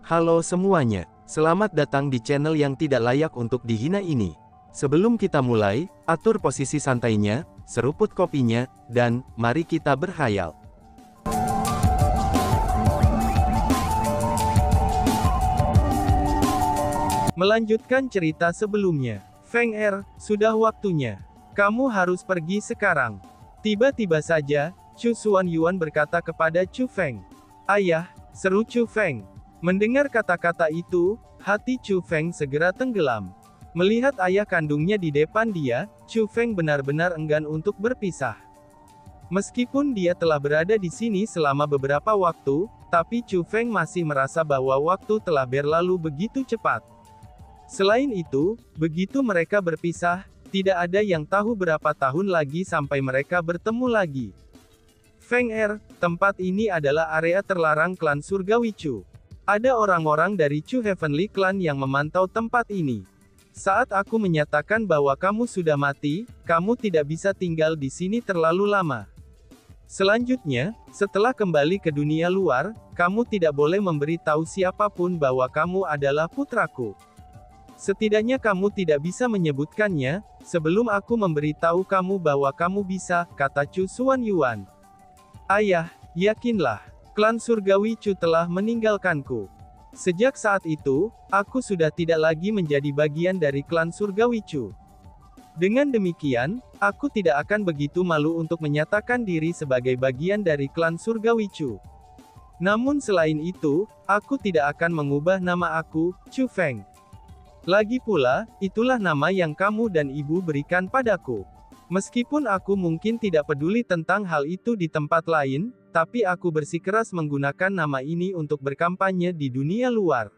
Halo semuanya, selamat datang di channel yang tidak layak untuk dihina ini. Sebelum kita mulai, atur posisi santainya, seruput kopinya, dan mari kita berkhayal. Melanjutkan cerita sebelumnya, Feng Er, sudah waktunya. Kamu harus pergi sekarang. Tiba-tiba saja, Chu Xuanyuan berkata kepada Chu Feng. Ayah, seru Chu Feng. Mendengar kata-kata itu, hati Chu Feng segera tenggelam. Melihat ayah kandungnya di depan dia, Chu Feng benar-benar enggan untuk berpisah. Meskipun dia telah berada di sini selama beberapa waktu, tapi Chu Feng masih merasa bahwa waktu telah berlalu begitu cepat. Selain itu, begitu mereka berpisah, tidak ada yang tahu berapa tahun lagi sampai mereka bertemu lagi. Feng Er, tempat ini adalah area terlarang klan Surgawi Chu. Ada orang-orang dari Chu Heavenly Clan yang memantau tempat ini. Saat aku menyatakan bahwa kamu sudah mati, kamu tidak bisa tinggal di sini terlalu lama. Selanjutnya, setelah kembali ke dunia luar, kamu tidak boleh memberitahu siapapun bahwa kamu adalah putraku. Setidaknya kamu tidak bisa menyebutkannya, sebelum aku memberitahu kamu bahwa kamu bisa, kata Chu Xuanyuan. Ayah, yakinlah. Klan Surgawi Chu telah meninggalkanku. Sejak saat itu, aku sudah tidak lagi menjadi bagian dari klan Surgawi Chu. Dengan demikian, aku tidak akan begitu malu untuk menyatakan diri sebagai bagian dari klan Surgawi Chu. Namun selain itu, aku tidak akan mengubah nama aku, Chu Feng. Lagi pula, itulah nama yang kamu dan ibu berikan padaku. Meskipun aku mungkin tidak peduli tentang hal itu di tempat lain, tapi aku bersikeras menggunakan nama ini untuk berkampanye di dunia luar.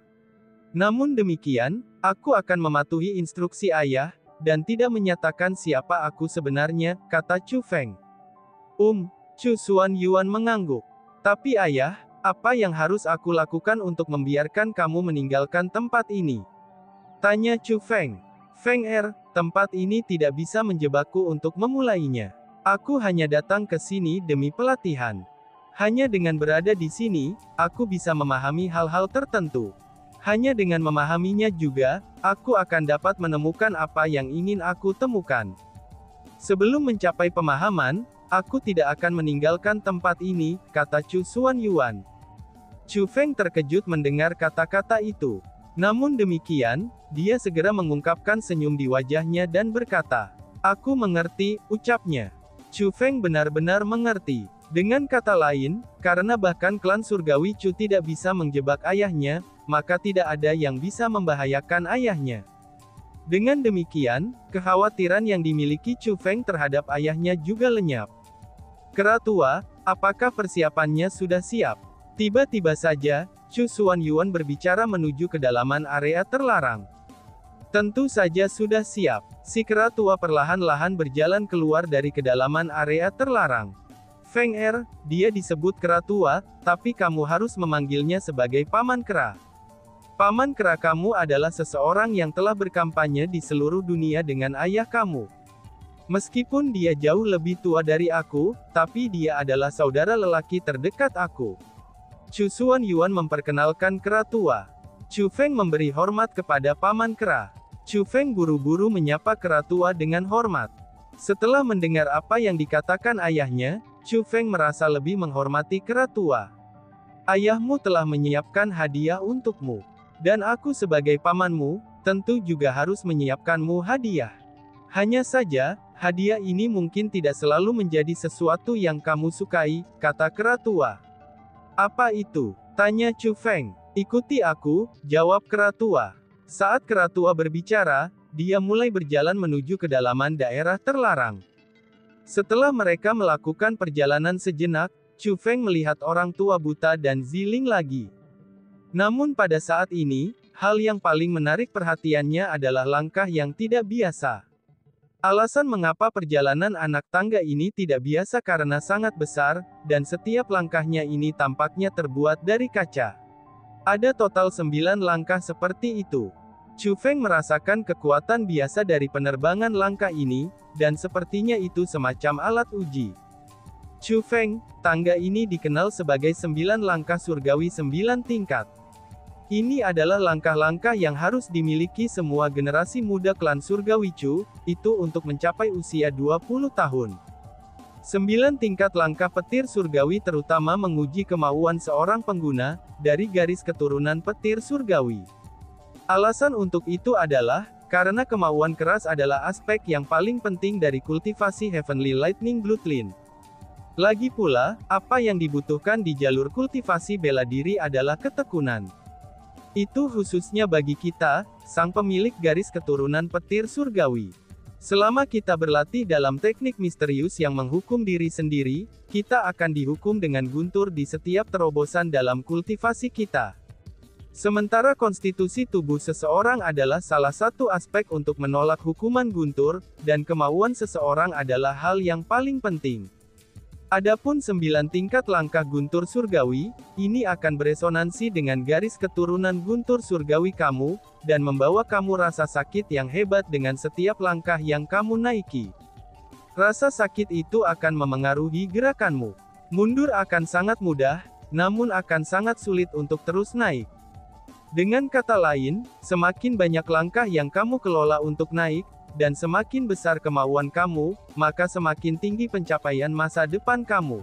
Namun demikian, aku akan mematuhi instruksi ayah, dan tidak menyatakan siapa aku sebenarnya, kata Chu Feng. Chu Xuanyuan mengangguk. Tapi ayah, apa yang harus aku lakukan untuk membiarkan kamu meninggalkan tempat ini? Tanya Chu Feng. Feng Er, tempat ini tidak bisa menjebakku untuk memulainya. Aku hanya datang ke sini demi pelatihan. Hanya dengan berada di sini, aku bisa memahami hal-hal tertentu. Hanya dengan memahaminya juga, aku akan dapat menemukan apa yang ingin aku temukan. Sebelum mencapai pemahaman, aku tidak akan meninggalkan tempat ini, kata Chu Xuanyuan. Chu Feng terkejut mendengar kata-kata itu. Namun demikian, dia segera mengungkapkan senyum di wajahnya dan berkata, "Aku mengerti," ucapnya. Chu Feng benar-benar mengerti. Dengan kata lain, karena bahkan klan Surgawi Chu tidak bisa menjebak ayahnya, maka tidak ada yang bisa membahayakan ayahnya. Dengan demikian, kekhawatiran yang dimiliki Chu Feng terhadap ayahnya juga lenyap. Keratua, apakah persiapannya sudah siap? Tiba-tiba saja, Chu Xuanyuan berbicara menuju kedalaman area terlarang. Tentu saja sudah siap. Si keratua perlahan-lahan berjalan keluar dari kedalaman area terlarang. Feng Er, dia disebut keratua, tapi kamu harus memanggilnya sebagai paman kera. Paman kera kamu adalah seseorang yang telah berkampanye di seluruh dunia dengan ayah kamu. Meskipun dia jauh lebih tua dari aku, tapi dia adalah saudara lelaki terdekat aku. Chu Xuanyuan memperkenalkan keratua. Chu Feng memberi hormat kepada paman kera. Chu Feng buru-buru menyapa keratua dengan hormat. Setelah mendengar apa yang dikatakan ayahnya, Chu Feng merasa lebih menghormati keratua. Ayahmu telah menyiapkan hadiah untukmu. Dan aku sebagai pamanmu, tentu juga harus menyiapkanmu hadiah. Hanya saja, hadiah ini mungkin tidak selalu menjadi sesuatu yang kamu sukai, kata keratua. Apa itu? Tanya Chu Feng. Ikuti aku, jawab keratua. Saat keratua berbicara, dia mulai berjalan menuju kedalaman daerah terlarang. Setelah mereka melakukan perjalanan sejenak, Chu Feng melihat orang tua buta dan Ziling lagi. Namun pada saat ini, hal yang paling menarik perhatiannya adalah langkah yang tidak biasa. Alasan mengapa perjalanan anak tangga ini tidak biasa karena sangat besar, dan setiap langkahnya ini tampaknya terbuat dari kaca. Ada total 9 langkah seperti itu. Chu Feng merasakan kekuatan biasa dari penerbangan langkah ini, dan sepertinya itu semacam alat uji. Chu Feng, tangga ini dikenal sebagai 9 langkah surgawi 9 tingkat. Ini adalah langkah-langkah yang harus dimiliki semua generasi muda klan surgawi Chu, itu untuk mencapai usia 20 tahun. 9 tingkat langkah petir surgawi terutama menguji kemauan seorang pengguna, dari garis keturunan petir surgawi. Alasan untuk itu adalah, karena kemauan keras adalah aspek yang paling penting dari kultivasi Heavenly Lightning Bloodline. Lagi pula, apa yang dibutuhkan di jalur kultivasi bela diri adalah ketekunan. Itu khususnya bagi kita, sang pemilik garis keturunan petir surgawi. Selama kita berlatih dalam teknik misterius yang menghukum diri sendiri, kita akan dihukum dengan guntur di setiap terobosan dalam kultivasi kita. Sementara konstitusi tubuh seseorang adalah salah satu aspek untuk menolak hukuman guntur, dan kemauan seseorang adalah hal yang paling penting. Adapun 9 tingkat langkah guntur surgawi, ini akan beresonansi dengan garis keturunan guntur surgawi kamu, dan membawa kamu rasa sakit yang hebat dengan setiap langkah yang kamu naiki. Rasa sakit itu akan memengaruhi gerakanmu. Mundur akan sangat mudah, namun akan sangat sulit untuk terus naik. Dengan kata lain, semakin banyak langkah yang kamu kelola untuk naik, dan semakin besar kemauan kamu, maka semakin tinggi pencapaian masa depan kamu.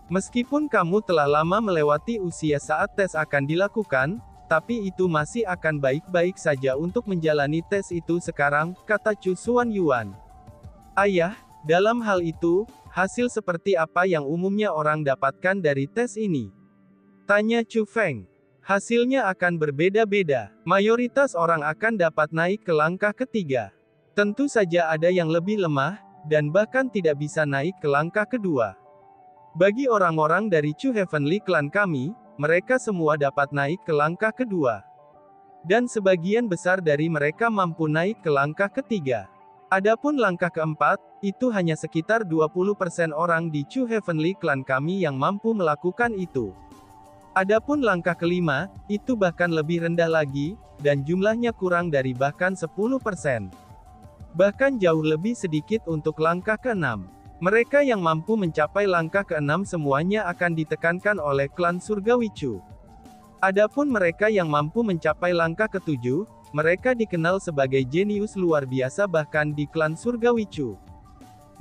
Meskipun kamu telah lama melewati usia saat tes akan dilakukan, tapi itu masih akan baik-baik saja untuk menjalani tes itu sekarang, kata Chu Xuanyuan. Ayah, dalam hal itu, hasil seperti apa yang umumnya orang dapatkan dari tes ini? Tanya Chu Feng. Hasilnya akan berbeda-beda. Mayoritas orang akan dapat naik ke langkah ketiga. Tentu saja ada yang lebih lemah, dan bahkan tidak bisa naik ke langkah kedua. Bagi orang-orang dari Chu Heavenly Clan kami, mereka semua dapat naik ke langkah kedua. Dan sebagian besar dari mereka mampu naik ke langkah ketiga. Adapun langkah keempat, itu hanya sekitar 20% orang di Chu Heavenly Clan kami yang mampu melakukan itu. Adapun langkah kelima, itu bahkan lebih rendah lagi, dan jumlahnya kurang dari bahkan 10%. Bahkan jauh lebih sedikit untuk langkah ke-6. Mereka yang mampu mencapai langkah ke-6 semuanya akan ditekankan oleh klan surgawi Chu. Adapun mereka yang mampu mencapai langkah ke-7, mereka dikenal sebagai jenius luar biasa bahkan di klan surgawi Chu.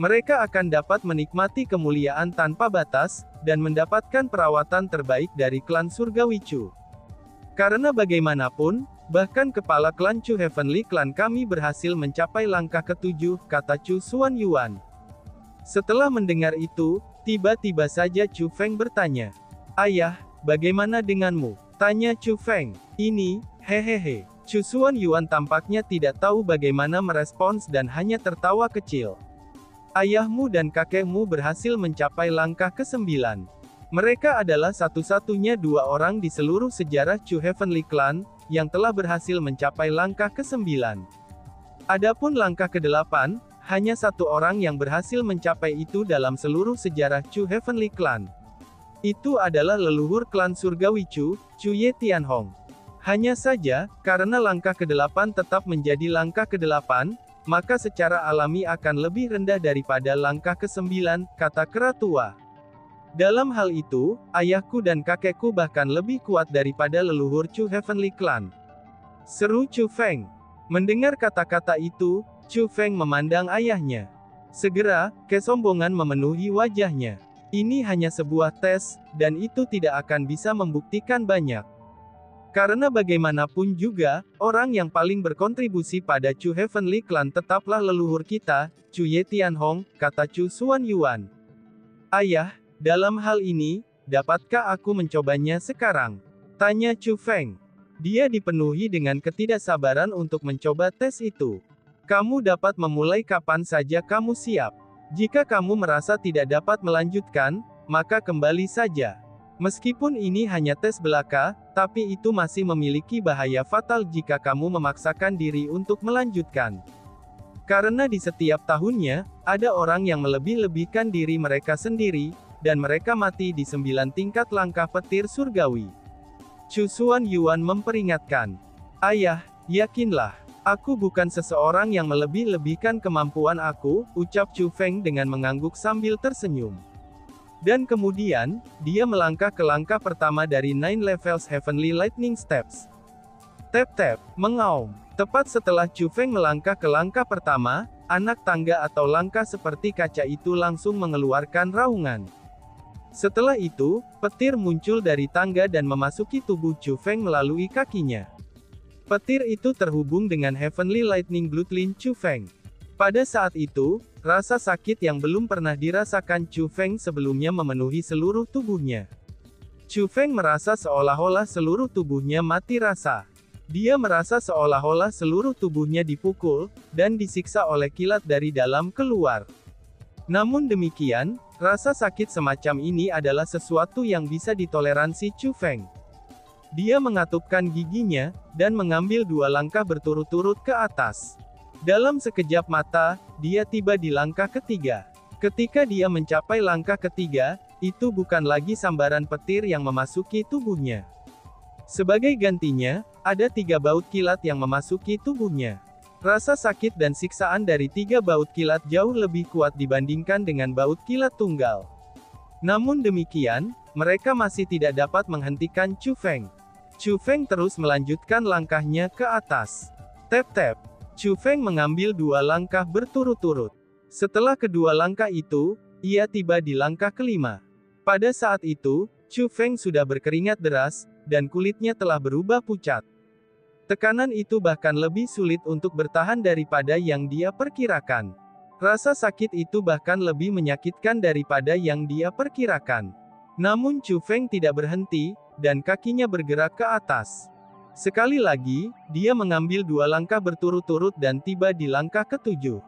Mereka akan dapat menikmati kemuliaan tanpa batas, dan mendapatkan perawatan terbaik dari klan surgawi Chu. Karena bagaimanapun, bahkan kepala klan Chu Heavenly Clan kami berhasil mencapai langkah ke-7, kata Chu Xuanyuan. Setelah mendengar itu, tiba-tiba saja Chu Feng bertanya. Ayah, bagaimana denganmu? Tanya Chu Feng. Ini, hehehe. Chu Xuanyuan tampaknya tidak tahu bagaimana merespons dan hanya tertawa kecil. Ayahmu dan kakekmu berhasil mencapai langkah ke-9. Mereka adalah satu-satunya 2 orang di seluruh sejarah Chu Heavenly Clan, yang telah berhasil mencapai langkah ke-9. Adapun langkah ke-8, hanya 1 orang yang berhasil mencapai itu dalam seluruh sejarah Chu Heavenly Clan. Itu adalah leluhur klan surgawi Chu, Chu Ye Tianhong. Hanya saja, karena langkah ke-8 tetap menjadi langkah ke-8, maka secara alami akan lebih rendah daripada langkah ke-9, kata kera tua. Dalam hal itu, ayahku dan kakekku bahkan lebih kuat daripada leluhur Chu Heavenly Clan. Seru Chu Feng. Mendengar kata-kata itu, Chu Feng memandang ayahnya. Segera, kesombongan memenuhi wajahnya. Ini hanya sebuah tes, dan itu tidak akan bisa membuktikan banyak. Karena bagaimanapun juga, orang yang paling berkontribusi pada Chu Heavenly Clan tetaplah leluhur kita, Chu Ye Tianhong, kata Chu Xuanyuan. Ayah, dalam hal ini, dapatkah aku mencobanya sekarang? Tanya Chu Feng. Dia dipenuhi dengan ketidaksabaran untuk mencoba tes itu. Kamu dapat memulai kapan saja kamu siap. Jika kamu merasa tidak dapat melanjutkan, maka kembali saja. Meskipun ini hanya tes belaka, tapi itu masih memiliki bahaya fatal jika kamu memaksakan diri untuk melanjutkan. Karena di setiap tahunnya, ada orang yang melebih-lebihkan diri mereka sendiri, dan mereka mati di 9 tingkat langkah petir surgawi. Chu Xuanyuan memperingatkan. Ayah, yakinlah, aku bukan seseorang yang melebih-lebihkan kemampuan aku, ucap Chu Feng dengan mengangguk sambil tersenyum. Dan kemudian, dia melangkah ke langkah pertama dari 9 levels Heavenly Lightning Steps. Tap-tap, mengaum. Tepat setelah Chu Feng melangkah ke langkah pertama, anak tangga atau langkah seperti kaca itu langsung mengeluarkan raungan. Setelah itu, petir muncul dari tangga dan memasuki tubuh Chu Feng melalui kakinya. Petir itu terhubung dengan Heavenly Lightning Bloodline Chu Feng. Pada saat itu, rasa sakit yang belum pernah dirasakan Chu Feng sebelumnya memenuhi seluruh tubuhnya. Chu Feng merasa seolah-olah seluruh tubuhnya mati rasa. Dia merasa seolah-olah seluruh tubuhnya dipukul, dan disiksa oleh kilat dari dalam keluar. Namun demikian, rasa sakit semacam ini adalah sesuatu yang bisa ditoleransi Chu Feng. Dia mengatupkan giginya, dan mengambil 2 langkah berturut-turut ke atas. Dalam sekejap mata, dia tiba di langkah ketiga. Ketika dia mencapai langkah ketiga, itu bukan lagi sambaran petir yang memasuki tubuhnya. Sebagai gantinya, ada 3 baut kilat yang memasuki tubuhnya. Rasa sakit dan siksaan dari 3 baut kilat jauh lebih kuat dibandingkan dengan baut kilat tunggal. Namun demikian, mereka masih tidak dapat menghentikan Chu Feng. Chu Feng terus melanjutkan langkahnya ke atas. Tap-tap. Chu Feng mengambil 2 langkah berturut-turut. Setelah kedua langkah itu, ia tiba di langkah kelima. Pada saat itu, Chu Feng sudah berkeringat deras, dan kulitnya telah berubah pucat. Tekanan itu bahkan lebih sulit untuk bertahan daripada yang dia perkirakan. Rasa sakit itu bahkan lebih menyakitkan daripada yang dia perkirakan. Namun Chu Feng tidak berhenti, dan kakinya bergerak ke atas. Sekali lagi, dia mengambil 2 langkah berturut-turut dan tiba di langkah ketujuh.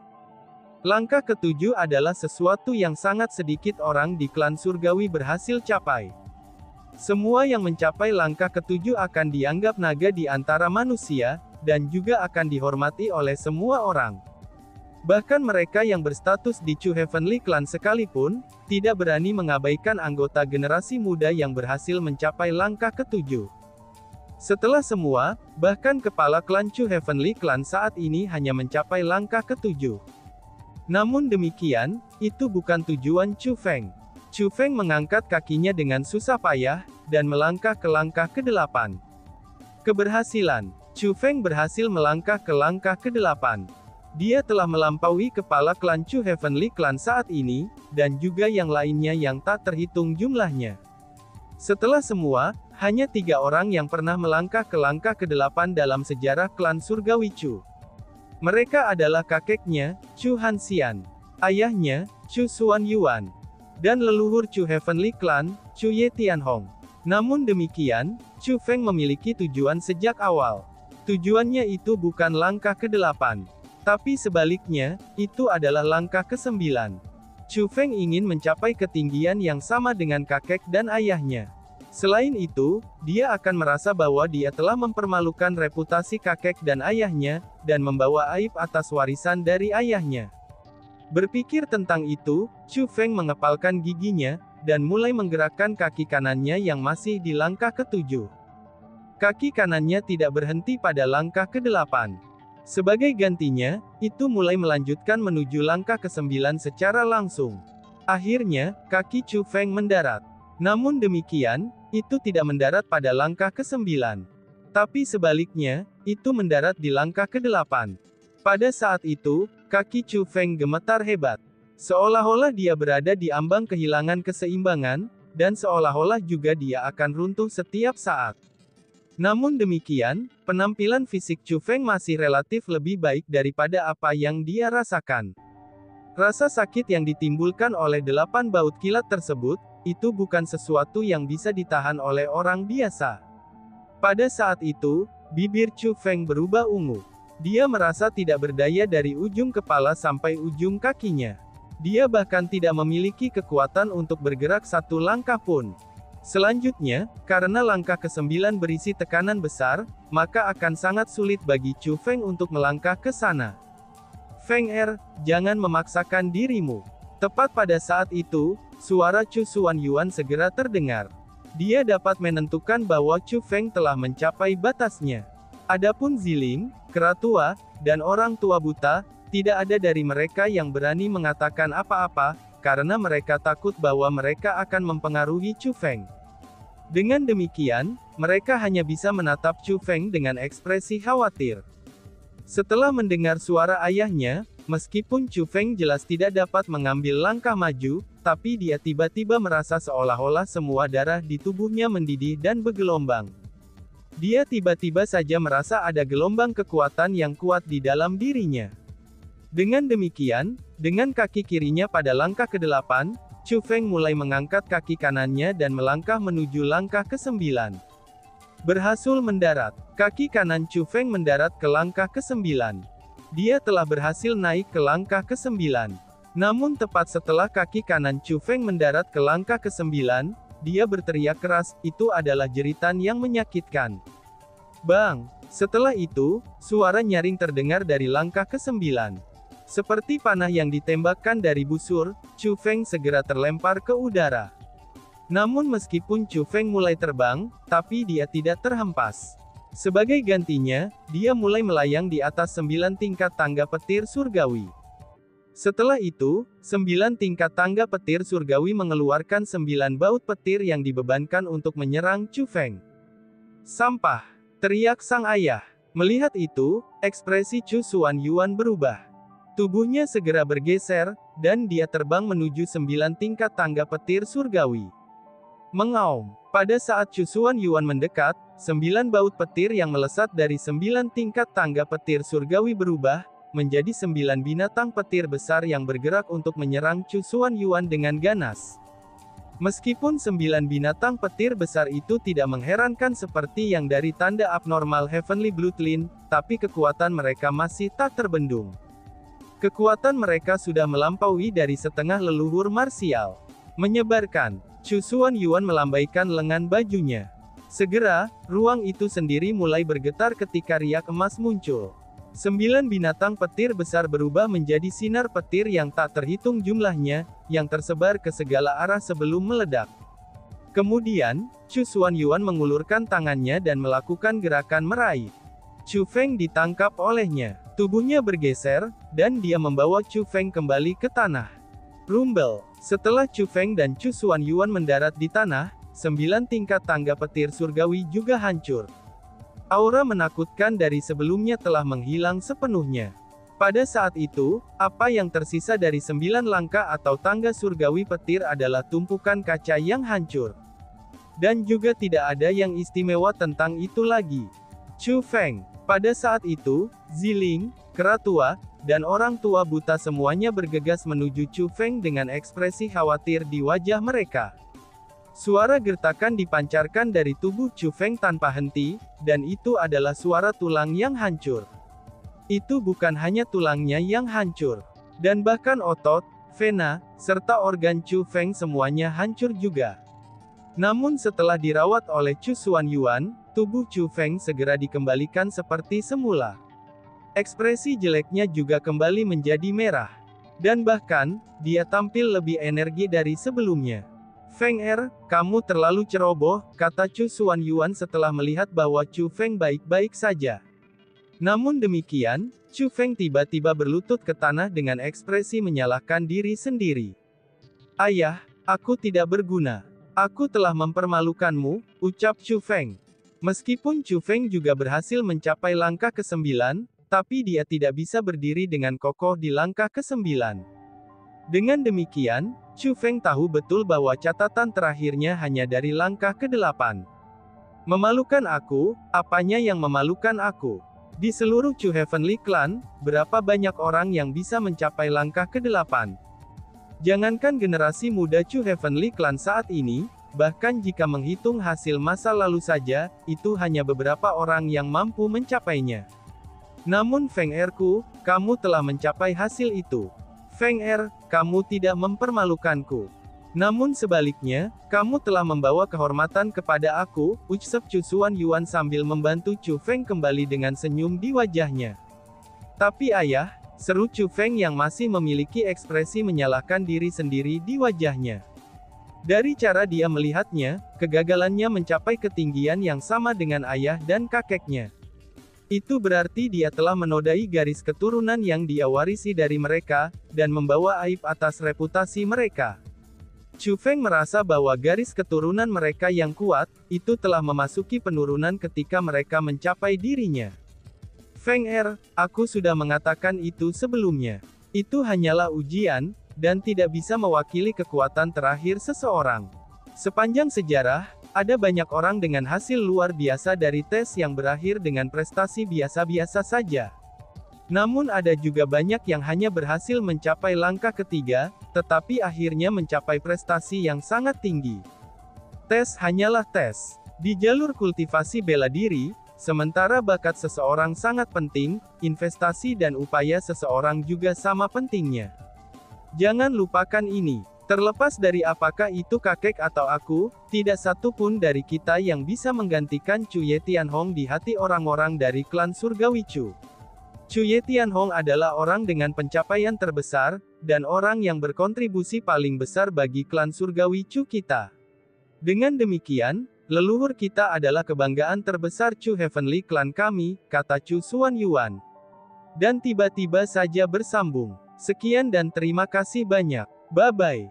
Langkah ketujuh adalah sesuatu yang sangat sedikit orang di klan surgawi berhasil capai. Semua yang mencapai langkah ketujuh akan dianggap naga di antara manusia, dan juga akan dihormati oleh semua orang. Bahkan mereka yang berstatus di Chu Heavenly Clan sekalipun, tidak berani mengabaikan anggota generasi muda yang berhasil mencapai langkah ketujuh. Setelah semua, bahkan kepala klan Chu Heavenly Clan saat ini hanya mencapai langkah ketujuh. Namun demikian, itu bukan tujuan Chu Feng. Chu Feng mengangkat kakinya dengan susah payah, dan melangkah ke langkah ke-8. Keberhasilan. Chu Feng berhasil melangkah ke langkah ke-8. Dia telah melampaui kepala klan Chu Heavenly Clan saat ini, dan juga yang lainnya yang tak terhitung jumlahnya. Setelah semua, hanya 3 orang yang pernah melangkah ke langkah ke-8 dalam sejarah klan surgawi Chu. Mereka adalah kakeknya, Chu Hanxian, ayahnya, Chu Xuanyuan, dan leluhur Chu Heavenly Clan, Chu Ye Tianhong. Namun demikian, Chu Feng memiliki tujuan sejak awal. Tujuannya itu bukan langkah ke-8. Tapi sebaliknya, itu adalah langkah ke-9. Chu Feng ingin mencapai ketinggian yang sama dengan kakek dan ayahnya. Selain itu, dia akan merasa bahwa dia telah mempermalukan reputasi kakek dan ayahnya, dan membawa aib atas warisan dari ayahnya. Berpikir tentang itu, Chu Feng mengepalkan giginya, dan mulai menggerakkan kaki kanannya yang masih di langkah ke-7. Kaki kanannya tidak berhenti pada langkah ke-8. Sebagai gantinya, itu mulai melanjutkan menuju langkah ke-9 secara langsung. Akhirnya, kaki Chu Feng mendarat. Namun demikian, itu tidak mendarat pada langkah ke-9. Tapi sebaliknya, itu mendarat di langkah ke-8. Pada saat itu, kaki Chu Feng gemetar hebat. Seolah-olah dia berada di ambang kehilangan keseimbangan, dan seolah-olah juga dia akan runtuh setiap saat. Namun demikian, penampilan fisik Chu Feng masih relatif lebih baik daripada apa yang dia rasakan. Rasa sakit yang ditimbulkan oleh 8 baut kilat tersebut, itu bukan sesuatu yang bisa ditahan oleh orang biasa. Pada saat itu, bibir Chu Feng berubah ungu. Dia merasa tidak berdaya dari ujung kepala sampai ujung kakinya. Dia bahkan tidak memiliki kekuatan untuk bergerak 1 langkah pun. Selanjutnya, karena langkah ke-9 berisi tekanan besar, maka akan sangat sulit bagi Chu Feng untuk melangkah ke sana. Feng Er, jangan memaksakan dirimu. Tepat pada saat itu, suara Chu Xuanyuan segera terdengar. Dia dapat menentukan bahwa Chu Feng telah mencapai batasnya. Adapun Ziling, kera tua, dan orang tua buta, tidak ada dari mereka yang berani mengatakan apa-apa, karena mereka takut bahwa mereka akan mempengaruhi Chu Feng. Dengan demikian, mereka hanya bisa menatap Chu Feng dengan ekspresi khawatir. Setelah mendengar suara ayahnya, meskipun Chu Feng jelas tidak dapat mengambil langkah maju, tapi dia tiba-tiba merasa seolah-olah semua darah di tubuhnya mendidih dan bergelombang. Dia tiba-tiba saja merasa ada gelombang kekuatan yang kuat di dalam dirinya. Dengan demikian, dengan kaki kirinya pada langkah ke-8, Chu Feng mulai mengangkat kaki kanannya dan melangkah menuju langkah ke-9. Berhasil mendarat. Kaki kanan Chu Feng mendarat ke langkah ke-9. Dia telah berhasil naik ke langkah ke-9. Namun tepat setelah kaki kanan Chu Feng mendarat ke langkah ke-9, dia berteriak keras, itu adalah jeritan yang menyakitkan. Bang! Setelah itu, suara nyaring terdengar dari langkah ke-9. Seperti panah yang ditembakkan dari busur, Chu Feng segera terlempar ke udara. Namun meskipun Chu Feng mulai terbang, tapi dia tidak terhempas. Sebagai gantinya, dia mulai melayang di atas 9 tingkat tangga petir surgawi. Setelah itu, 9 tingkat tangga petir surgawi mengeluarkan 9 baut petir yang dibebankan untuk menyerang Chu Feng. Sampah! Teriak sang ayah. Melihat itu, ekspresi Chu Xuanyuan berubah. Tubuhnya segera bergeser, dan dia terbang menuju 9 tingkat tangga petir surgawi. Mengaum. Pada saat Chu Xuanyuan mendekat, 9 baut petir yang melesat dari 9 tingkat tangga petir surgawi berubah, menjadi 9 binatang petir besar yang bergerak untuk menyerang Chu Xuanyuan dengan ganas. Meskipun 9 binatang petir besar itu tidak mengherankan seperti yang dari tanda abnormal Heavenly Bloodline, tapi kekuatan mereka masih tak terbendung. Kekuatan mereka sudah melampaui dari setengah leluhur marsial. Menyebarkan. Chu Xuanyuan melambaikan lengan bajunya. Segera, ruang itu sendiri mulai bergetar ketika riak emas muncul. 9 binatang petir besar berubah menjadi sinar petir yang tak terhitung jumlahnya, yang tersebar ke segala arah sebelum meledak. Kemudian, Chu Xuanyuan mengulurkan tangannya dan melakukan gerakan meraih. Chu Feng ditangkap olehnya. Tubuhnya bergeser, dan dia membawa Chu Feng kembali ke tanah. Rumble. Setelah Chu Feng dan Chu Xuanyuan mendarat di tanah, 9 tingkat tangga petir surgawi juga hancur. Aura menakutkan dari sebelumnya telah menghilang sepenuhnya. Pada saat itu, apa yang tersisa dari 9 langkah atau tangga surgawi petir adalah tumpukan kaca yang hancur. Dan juga tidak ada yang istimewa tentang itu lagi. Chu Feng. Pada saat itu, Ziling, kera tua, dan orang tua buta semuanya bergegas menuju Chu Feng dengan ekspresi khawatir di wajah mereka. Suara gertakan dipancarkan dari tubuh Chu Feng tanpa henti, dan itu adalah suara tulang yang hancur. Itu bukan hanya tulangnya yang hancur, dan bahkan otot, vena, serta organ Chu Feng semuanya hancur juga. Namun setelah dirawat oleh Chu Xuanyuan, tubuh Chu Feng segera dikembalikan seperti semula. Ekspresi jeleknya juga kembali menjadi merah. Dan bahkan, dia tampil lebih energi dari sebelumnya. Feng Er, kamu terlalu ceroboh, kata Chu Xuanyuan setelah melihat bahwa Chu Feng baik-baik saja. Namun demikian, Chu Feng tiba-tiba berlutut ke tanah dengan ekspresi menyalahkan diri sendiri. Ayah, aku tidak berguna. Aku telah mempermalukanmu, ucap Chu Feng. Meskipun Chu Feng juga berhasil mencapai langkah ke-9, tapi dia tidak bisa berdiri dengan kokoh di langkah ke-9. Dengan demikian, Chu Feng tahu betul bahwa catatan terakhirnya hanya dari langkah ke-8. Memalukan aku, apanya yang memalukan aku? Di seluruh Chu Heavenly Clan, berapa banyak orang yang bisa mencapai langkah ke-8? Jangankan generasi muda Chu Heavenly Clan saat ini, bahkan jika menghitung hasil masa lalu saja, itu hanya beberapa orang yang mampu mencapainya. Namun Feng Er-ku, kamu telah mencapai hasil itu. Feng Er, kamu tidak mempermalukanku. Namun sebaliknya, kamu telah membawa kehormatan kepada aku, ucap Chu Xuanyuan sambil membantu Chu Feng kembali dengan senyum di wajahnya. Tapi ayah, seru Chu Feng yang masih memiliki ekspresi menyalahkan diri sendiri di wajahnya. Dari cara dia melihatnya, kegagalannya mencapai ketinggian yang sama dengan ayah dan kakeknya. Itu berarti dia telah menodai garis keturunan yang dia warisi dari mereka, dan membawa aib atas reputasi mereka. Chu Feng merasa bahwa garis keturunan mereka yang kuat, itu telah memasuki penurunan ketika mereka mencapai dirinya. Feng Er, aku sudah mengatakan itu sebelumnya. Itu hanyalah ujian, dan tidak bisa mewakili kekuatan terakhir seseorang. Sepanjang sejarah, ada banyak orang dengan hasil luar biasa dari tes yang berakhir dengan prestasi biasa-biasa saja. Namun ada juga banyak yang hanya berhasil mencapai langkah ketiga, tetapi akhirnya mencapai prestasi yang sangat tinggi. Tes hanyalah tes. Di jalur kultivasi bela diri, sementara bakat seseorang sangat penting, investasi dan upaya seseorang juga sama pentingnya. Jangan lupakan ini. Terlepas dari apakah itu kakek atau aku, tidak satu pun dari kita yang bisa menggantikan Chu Ye Tianhong di hati orang-orang dari klan Surgawi Chu. Chu Ye Tianhong adalah orang dengan pencapaian terbesar, dan orang yang berkontribusi paling besar bagi klan Surgawi Chu kita. Dengan demikian, leluhur kita adalah kebanggaan terbesar Chu Heavenly Clan kami, kata Chu Xuanyuan. Dan tiba-tiba saja bersambung. Sekian dan terima kasih banyak. Bye-bye.